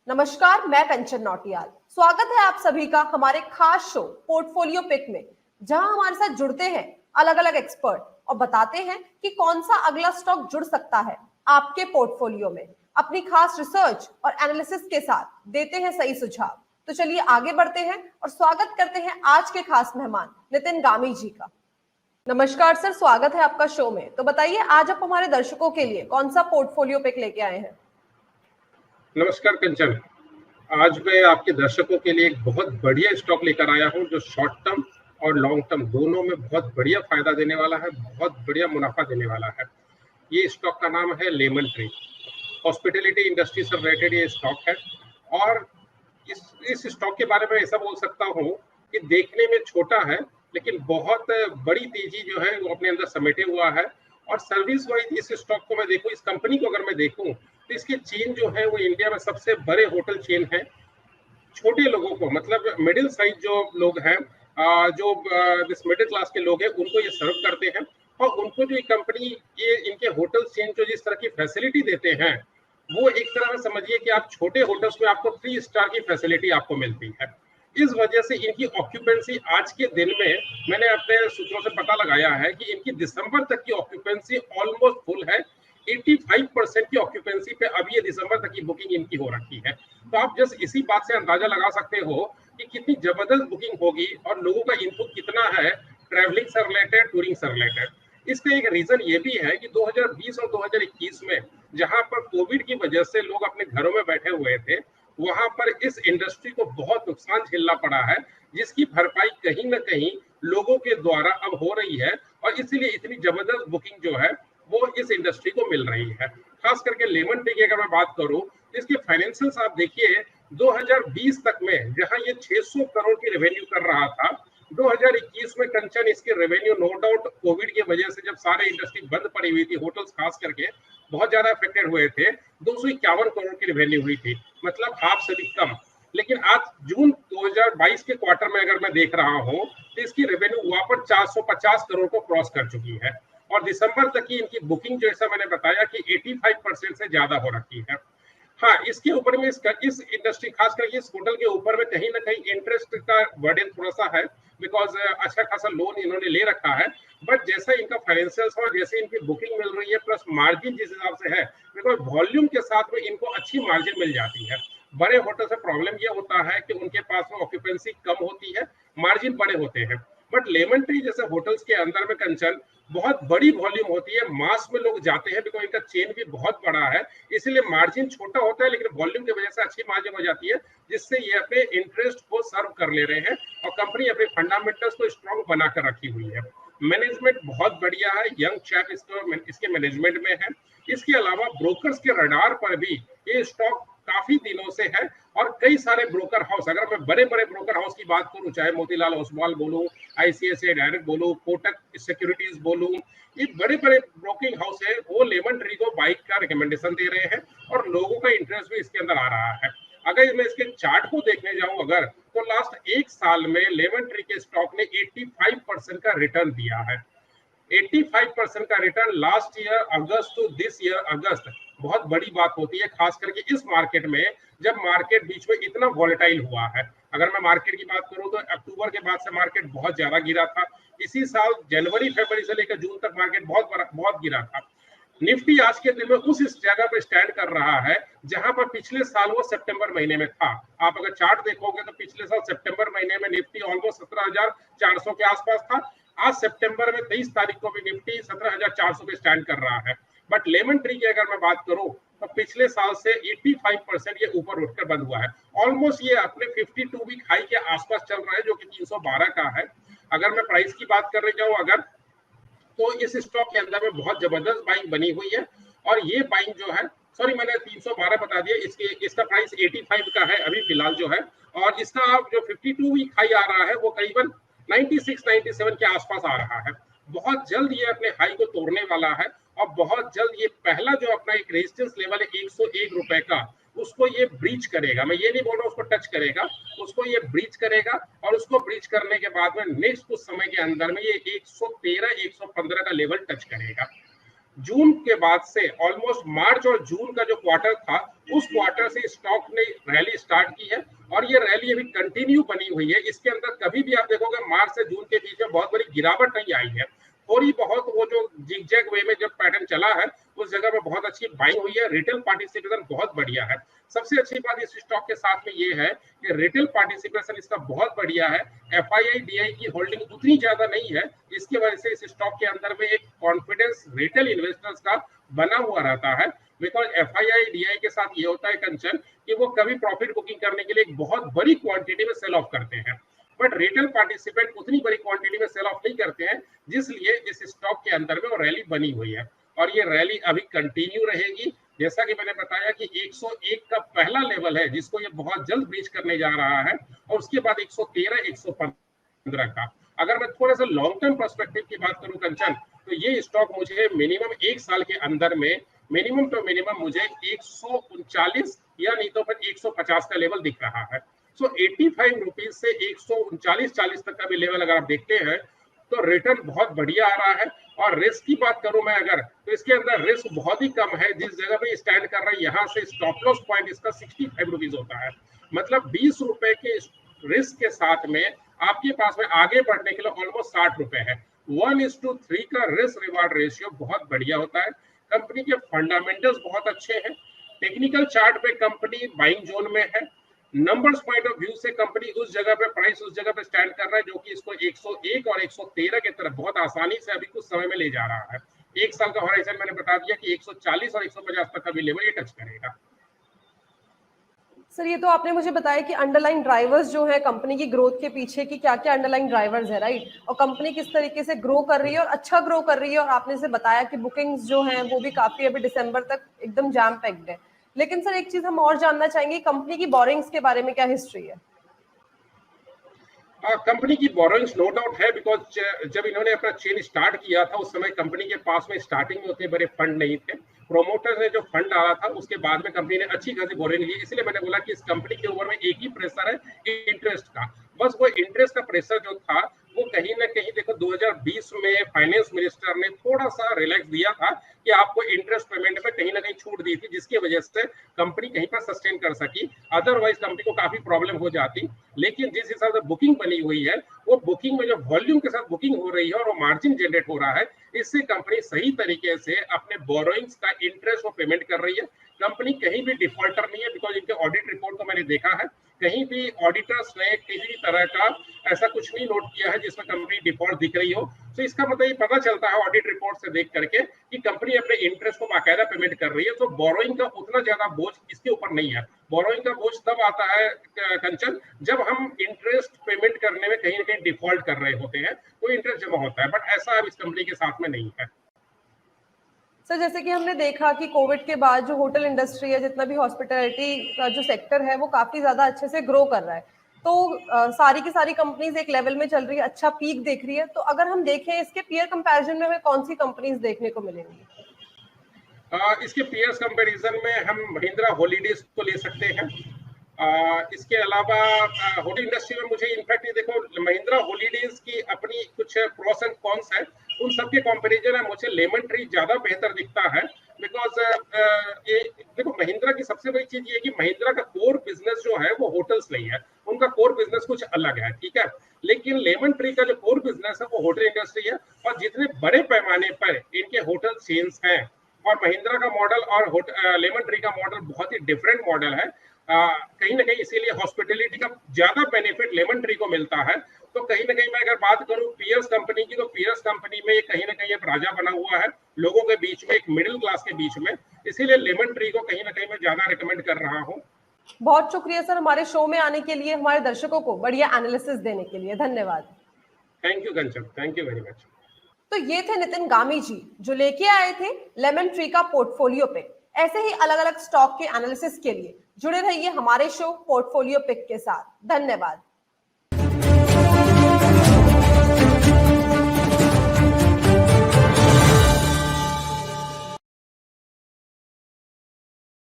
नमस्कार, मैं कंचन नौटियाल। स्वागत है आप सभी का हमारे खास शो पोर्टफोलियो पिक में, जहां हमारे साथ जुड़ते हैं अलग अलग एक्सपर्ट और बताते हैं कि कौन सा अगला स्टॉक जुड़ सकता है आपके पोर्टफोलियो में। अपनी खास रिसर्च और एनालिसिस के साथ देते हैं सही सुझाव। तो चलिए आगे बढ़ते हैं और स्वागत करते हैं आज के खास मेहमान नितिन गामी जी का। नमस्कार सर, स्वागत है आपका शो में। तो बताइए आज आप हमारे दर्शकों के लिए कौन सा पोर्टफोलियो पिक लेके आए हैं? नमस्कार कंचन। आज मैं आपके दर्शकों के लिए एक बहुत बढ़िया स्टॉक लेकर आया हूं जो शॉर्ट टर्म और लॉन्ग टर्म दोनों में बहुत बढ़िया फायदा देने वाला है, बहुत बढ़िया मुनाफा देने वाला है। ये स्टॉक का नाम है लेमन ट्री। हॉस्पिटैलिटी इंडस्ट्री से रिलेटेड ये स्टॉक है और इस स्टॉक के बारे में ऐसा बोल सकता हूँ कि देखने में छोटा है लेकिन बहुत बड़ी तेजी जो है वो अपने अंदर समेटे हुआ है। और सर्विस वाइज इस स्टॉक को मैं देखूं, इस कंपनी को अगर मैं देखूं तो इसके चेन जो है वो इंडिया में सबसे बड़े होटल चेन है। छोटे लोगों को, मतलब मिडिल साइज जो लोग हैं, जो दिस मिडिल क्लास के लोग हैं, उनको ये सर्व करते हैं। और उनको जो ये कंपनी, ये इनके होटल चेन जो जिस तरह की फैसिलिटी देते हैं, वो एक तरह से समझिए कि आप छोटे होटल्स में आपको 3 स्टार की फैसिलिटी आपको मिलती है। इस वजह से इनकी ऑक्यूपेंसी आज के दिन में, मैंने अपने सूत्रों से पता लगाया है कि इनकी दिसंबर तक की ऑक्यूपेंसी ऑलमोस्ट फुल है। 85% की ऑक्यूपेंसी पे अभी ये दिसंबर तक की बुकिंग इनकी हो रखी है। तो आप जस्ट इसी बात से अंदाजा लगा सकते हो कि कितनी जबरदस्त बुकिंग होगी और लोगों का इनपुट कितना है ट्रैवलिंग से रिलेटेड, टूरिंग से रिलेटेड। इसका एक रीजन ये भी है कि 2020 और 2021 में जहां पर कोविड की वजह से लोग अपने घरों में बैठे हुए थे, वहां पर इस इंडस्ट्री को बहुत नुकसान झेलना पड़ा है, जिसकी भरपाई कहीं ना कहीं लोगों के द्वारा अब हो रही है। और इसीलिए इतनी जबरदस्त बुकिंग जो है वो इस इंडस्ट्री को मिल रही है। खास करके लेमन टी की अगर मैं बात करूं, इसके फाइनेंशियल्स आप देखिए। 2020 तक में जहां ये 600 करोड़ की रेवेन्यू कर रहा था, 2021 में कंचन इसके रेवेन्यू नो डाउट कोविड की वजह से जब सारे इंडस्ट्री बंद पड़ी हुई थी, होटल्स खास करके बहुत ज्यादा अफेक्टेड हुए थे, 251 करोड़ की रेवेन्यू हुई थी, मतलब हाफ से भी कम। लेकिन आज जून 2022 के क्वार्टर में अगर मैं देख रहा हूं तो इसकी रेवेन्यू वहां पर 450 करोड़ को क्रॉस कर चुकी है। और दिसंबर तक की इनकी बुकिंग जैसा मैंने बताया कि 85% से ज्यादा हो रखी है। हाँ, इसके ऊपर में इस इंडस्ट्री, खास करके इस होटल के ऊपर में कहीं ना कहीं इंटरेस्ट का बर्डन थोड़ा सा है, बिकॉज अच्छा खासा लोन इन्होंने ले रखा है। बट जैसा इनका फाइनेंशियल्स और जैसे इनकी बुकिंग मिल रही है, प्लस मार्जिन जिस हिसाब से है, बिकॉज वॉल्यूम के साथ में इनको अच्छी मार्जिन मिल जाती है। बड़े होटल से प्रॉब्लम यह होता है कि उनके पास में ऑक्यूपेंसी कम होती है, मार्जिन बड़े होते हैं। बट लेमन ट्री जैसे होटल्स के अंदर में कंचन बहुत बड़ी वॉल्यूम होती है, मास में लोग जाते हैं, बिकॉज इनका चेन भी बहुत बड़ा है, इसलिए मार्जिन छोटा होता है लेकिन वॉल्यूम की वजह से अच्छी मार्जिन हो जाती है, जिससे ये अपने इंटरेस्ट को सर्व कर ले रहे हैं और कंपनी अपने फंडामेंटल्स को स्ट्रॉन्ग बनाकर रखी हुई है। मैनेजमेंट बहुत बढ़िया है, यंग चैप इसके मैनेजमेंट में है। इसके अलावा ब्रोकर्स के रडार पर भी ये स्टॉक काफी दिनों से है। और कई सारे ब्रोकर हाउस, अगर मैं बड़े बड़े ब्रोकर हाउस की बात करूं, चाहे मोतीलाल ओसवाल बोलूं, आईसीआईसीआई डायरेक्ट बोलूं, कोटक सिक्योरिटीज बोलूं, ये बड़े बड़े ब्रोकिंग हाउस है, वो लेमन ट्री को बाइक का रिकमेंडेशन दे रहे हैं और लोगों का इंटरेस्ट भी इसके अंदर आ रहा है। अगर मैं इसके चार्ट को देखने जाऊं अगर, तो लास्ट एक साल में लेमन ट्री के स्टॉक ने 85% का रिटर्न दिया है। 85% का return last year August to this year August, बहुत बड़ी बात होती है, खास करके इस मार्केट में जब मार्केट बीच में इतना वॉलेटाइल हुआ है। अगर मैं मार्केट की बात करूं तो अक्टूबर के बाद से मार्केट बहुत ज्यादा गिरा था। इसी साल जनवरी फरवरी से लेकर जून तक मार्केट बहुत गिरा था। निफ्टी आज के दिन में उस जगह पर स्टैंड कर रहा है जहां पर पिछले साल वो सितंबर महीने में था। आप अगर चार्ट देखोगे तो पिछले साल सितंबर महीने में निफ्टी ऑलमोस्ट 17,400 के आसपास था। आज सितंबर में 23 तारीख को भी निफ्टी 17,400 पे स्टैंड कर रहा है। बट लेमन ट्री की अगर मैं बात करूं तो पिछले साल से 85% ये ऊपर उठकर बंद हुआ है। ऑलमोस्ट ये अपने 52 वीक हाई के आसपास चल रहा है, जो कि 312 का है। अगर मैं प्राइस की बात करने जाऊं अगर, तो इस स्टॉक के अंदर में बहुत जबरदस्त बाइंग बनी हुई है। और ये बाइंग जो है, सॉरी मैंने 312 बता दिया, इसका प्राइस 85 का है अभी फिलहाल जो है। और इसका जो 52 वीक हाई आ रहा है वो करीबन 96-97 के आसपास आ रहा है। बहुत जल्द ये अपने हाई को तोड़ने वाला है और बहुत जल्द ये पहला जो अपना एक रेजिस्टेंस लेवल है 101 रुपए का, उसको ये ब्रीच करेगा। मैं ये नहीं बोल रहा उसको टच करेगा, उसको ये ब्रीच करेगा। और उसको ब्रीच करने के बाद में नेक्स्ट कुछ समय के अंदर में ये 113-115 का लेवल टच करेगा। जून के बाद से ऑलमोस्ट मार्च और जून का जो क्वार्टर था उस क्वार्टर से स्टॉक ने रैली स्टार्ट की है और ये रैली अभी कंटिन्यू बनी हुई है। इसके अंदर कभी भी आप देखोगे मार्च से जून के बीच में बहुत बड़ी गिरावट नहीं आई है, थोड़ी बहुत वो जो जिगजैग वे में जब पैटर्न चला है उस जगह पे बहुत अच्छी बाइंग हुई है। रिटेल पार्टिसिपेशन बहुत बढ़िया है। सबसे अच्छी बात इस स्टॉक के साथ में ये है कि रिटेल पार्टिसिपेशन इसका बहुत बढ़िया है। एफआईआई डीआई की होल्डिंग उतनी ज्यादा नहीं है, इसकी वजह से इस स्टॉक के अंदर में एक कॉन्फिडेंस रिटेल इन्वेस्टर्स का बना हुआ रहता है। बिकॉज एफआईआई डीआई के साथ ये होता है कंचन कि वो कभी प्रॉफिट बुकिंग करने के लिए एक बहुत बड़ी क्वांटिटी में सेल ऑफ करते हैं, बट रिटेल पार्टिसिपेंट उतनी बड़ी क्वांटिटी में सेल ऑफ नहीं करते हैं, जिसलिए इस स्टॉक के अंदर में वो रैली बनी हुई है और ये रैली अभी कंटिन्यू रहेगी। जैसा कि मैंने बताया कि 101 का पहला लेवल है जिसको ये बहुत जल्द ब्रीच करने जा रहा है और उसके बाद 113 115 का। अगर मैं थोड़ा सा लॉन्ग टर्म पर्सपेक्टिव की बात करूं कंचन, तो ये स्टॉक मुझे मिनिमम एक साल के अंदर में मिनिमम तो मिनिमम मुझे 139 या नहीं तो फिर 150 का लेवल दिख रहा है। सो 85 रुपीज से 139-40 तक का भी लेवल अगर आप देखते हैं तो रिटर्न बहुत बढ़िया आ रहा है। और रिस्क की बात करूं मैं अगर, तो इसके अंदर रिस्क बहुत ही कम है। जिस जगह पे स्टैंड कर रहा है यहाँ से स्टॉप लॉस पॉइंट इसका 65 रुपीज होता है, मतलब 20 रुपए के रिस्क के साथ में आपके पास में आगे बढ़ने के लिए ऑलमोस्ट 60 रुपए है। 1:3 का रिस्क रिवार्ड रेशियो बहुत बढ़िया होता है। कंपनी के फंडामेंटल्स बहुत अच्छे हैं। टेक्निकल चार्ट पे कंपनी बाइंग जोन में है। नंबर्स पॉइंट ऑफ व्यू से कंपनी उस जगह पे प्राइस उस जगह पे स्टैंड कर रहा है जो कि इसको 101 और 113 की तरफ बहुत आसानी से अभी कुछ समय में ले जा रहा है। एक साल का होराइजन मैंने बता दिया कि 140 और 150 तक का भी लेवल ये टच करेगा। सर ये तो आपने मुझे बताया कि अंडरलाइन ड्राइवर्स जो है कंपनी की ग्रोथ के पीछे की क्या क्या अंडरलाइन ड्राइवर्स है, राइट, और कंपनी किस तरीके से ग्रो कर रही है और अच्छा ग्रो कर रही है। और आपने से बताया कि बुकिंग्स जो हैं वो भी काफी अभी दिसंबर तक एकदम जैम पैक्ड है। लेकिन सर एक चीज हम और जानना चाहेंगे, कंपनी की बोरिंग्स के बारे में क्या हिस्ट्री है? कंपनी की बोरोइंग्स नो डाउट है, बिकॉज जब इन्होंने अपना चेन स्टार्ट किया था उस समय कंपनी के पास में स्टार्टिंग में उतने बड़े फंड नहीं थे। प्रोमोटर्स ने जो फंड डाला था उसके बाद में कंपनी ने अच्छी खासी बोरिंग ली, इसलिए मैंने बोला कि इस कंपनी के ऊपर में एक ही प्रेशर है, इंटरेस्ट का। बस वो इंटरेस्ट का प्रेशर जो था वो कहीं ना कहीं देखो 2020 में फाइनेंस मिनिस्टर ने थोड़ा सा रिलैक्स दिया था कि आपको इंटरेस्ट पेमेंट में कहीं ना कहीं छूट दी थी, जिसकी वजह से कंपनी कहीं पर सस्टेन कर सकी। अदरवाइज कंपनी को काफी प्रॉब्लम हो जाती। लेकिन जिस हिसाब से बुकिंग बनी हुई है वो बुकिंग में जो वॉल्यूम के साथ बुकिंग हो रही है और वो मार्जिन जनरेट हो रहा है, इससे कंपनी सही तरीके से अपने बोरोइंग्स का इंटरेस्ट वो पेमेंट कर रही है। कंपनी कहीं भी डिफॉल्टर नहीं है, बिकॉज इनके ऑडिट रिपोर्ट तो मैंने देखा है, कहीं भी ऑडिटर्स ने किसी भी तरह का ऐसा कुछ नहीं नोट किया है जिसमें कंपनी डिफॉल्ट दिख रही हो। तो इसका मतलब ये पता चलता है ऑडिट रिपोर्ट से देख करके कि कंपनी अपने इंटरेस्ट को बाकायदा पेमेंट कर रही है। तो बोरोइंग का उतना ज्यादा बोझ इसके ऊपर नहीं है। बोरोइंग का बोझ तब आता है कंचन जब हम इंटरेस्ट पेमेंट करने में कहीं ना कहीं डिफॉल्ट कर रहे होते हैं, तो इंटरेस्ट जमा होता है, बट ऐसा अब इस कंपनी के साथ में नहीं है। सर जैसे कि हमने देखा कि कोविड के बाद जो होटल इंडस्ट्री है, जितना भी हॉस्पिटैलिटी का जो सेक्टर है, वो काफी ज्यादा अच्छे से ग्रो कर रहा है। तो सारी की सारी कंपनीज एक लेवल में चल रही है, अच्छा पीक देख रही है। तो अगर हम देखें इसके पीयर कंपैरिजन में हमें कौन सी कंपनीज देखने को मिलेंगी? इसके पीयर्स कंपैरिजन में हम महिंद्रा हॉलीडेज को ले सकते हैं। इसके अलावा होटल इंडस्ट्री में मुझे इनफैक्ट ये देखो महिंद्रा हॉलीडेज की अपनी कुछ प्रोस एंड कॉन्स है, उन सबके कंपैरिजन में मुझे लेमन ट्री ज्यादा बेहतर दिखता है। बिकॉज ये देखो महिंद्रा की सबसे बड़ी चीज ये है कि महिंद्रा का कोर बिजनेस जो है वो होटल्स नहीं है, उनका कोर बिजनेस कुछ अलग है, ठीक है। लेकिन लेमन ट्री का जो कोर बिजनेस है वो होटल इंडस्ट्री है, और जितने बड़े पैमाने पर इनके होटल चेन्स हैं, और महिंद्रा का मॉडल और लेमन ट्री का मॉडल बहुत ही डिफरेंट मॉडल है। कहीं ना कहीं इसीलिए हॉस्पिटलिटी का ज्यादा बेनिफिट लेमन ट्री को मिलता है। तो कहीं ना कहीं मैं अगर बात करूं पीयर्स कंपनी की, तो पीयर्स कंपनी में कहीं ना कहीं एक राजा बना हुआ है लोगों के बीच में, एक मिडिल क्लास के बीच में, इसीलिए लेमन ट्री को कहीं ना कहीं मैं ज्यादा रिकमेंड कर रहा हूं। बहुत शुक्रिया सर हमारे शो में आने के लिए, हमारे दर्शकों को बढ़िया एनालिसिस देने के लिए। धन्यवाद। Thank you Kanchan, thank you very much. तो ये थे नितिन गामी जी जो लेके आए थे लेमन ट्री का पोर्टफोलियो पे। ऐसे ही अलग अलग स्टॉक के एनालिसिस के लिए जुड़े रहिए हमारे शो पोर्टफोलियो पिक के साथ। धन्यवाद।